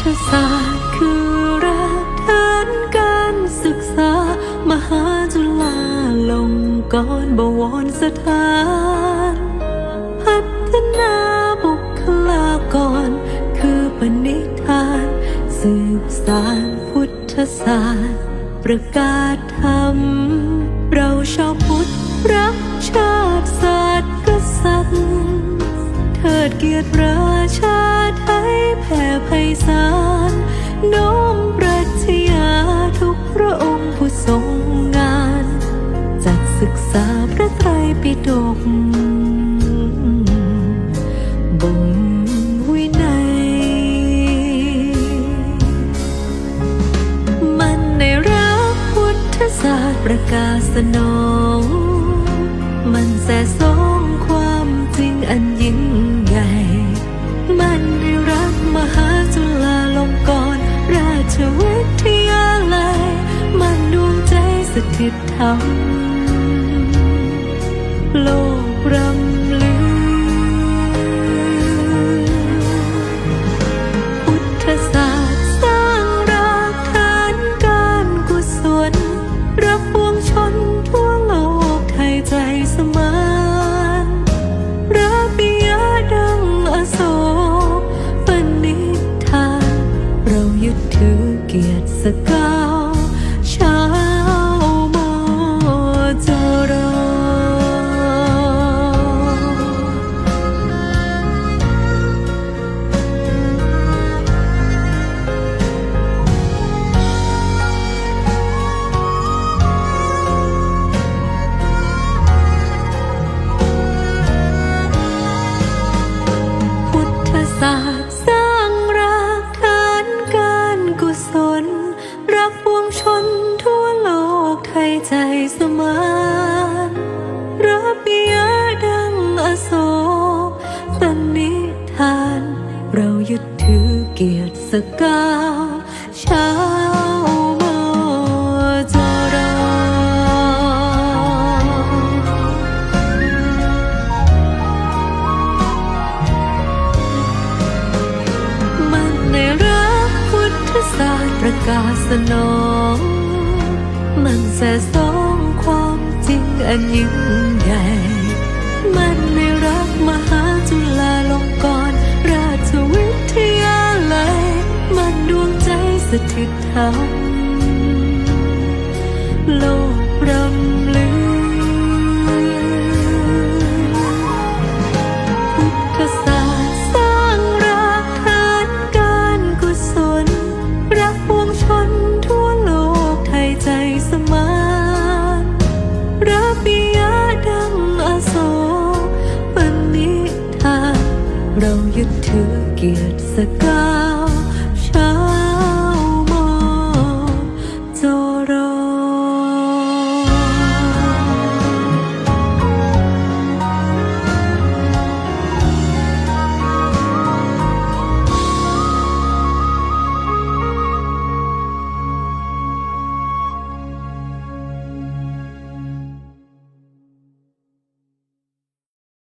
ธศาสตร์คือรากฐานการศึกษามหาจุฬาลงกรณ์บวรสถานพัฒนาบุคลากรคือปณิธานสืบสานพุทธศาสตร์ประกาศธรรมเราชาวพุทธรักชาติศาสตร์กษัตริย์เทิดเกียรติราชาไทยแผ่ไพศาลน้อมปรัชญาทุกพระองค์ผู้ทรงงานจัดศึกษาพระไตรปิฎกบ่มวินัยมันในรักพุทธศาสตร์ประกาศสนองมันแส่สองความจริงอันยิ่งใหญ่มันในรักมหาจุฬาลงกรณ์ราชวิทยาลัยมันดวงใจสถิตธรรมโลกรำลือพุทธศาสตร์สร้างรากฐานการกุศลรับปวงชนทั่วโลกไทยใจสมานระเบียดังอโศกปณิธานเรายึดถือเกียรติสกาวชาวมจรพุทธศาสตร์สร้างรากฐานการกุศลรักปวงชนทั่วโลกไทยใจสมานระเบียดังอโศกปณิธานเรายึดถือเกียรติสกาวชาวมจรมันในรักพุทธศาสตร์ประกาศสนองมันแส่สองความจริงอันยิ่งใหญ่มันในรักมหาจุฬาลงกรณ์ราชวิทยาลัยมันดวงใจสถิตธรรมโลกรำลือพุทธศาสตร์สร้างรากฐานการกุศลรักปวงชนทั่วโลกไทยใจสมานระเบียดังอโศกปณิธานเรายึดถือเกียรติสกา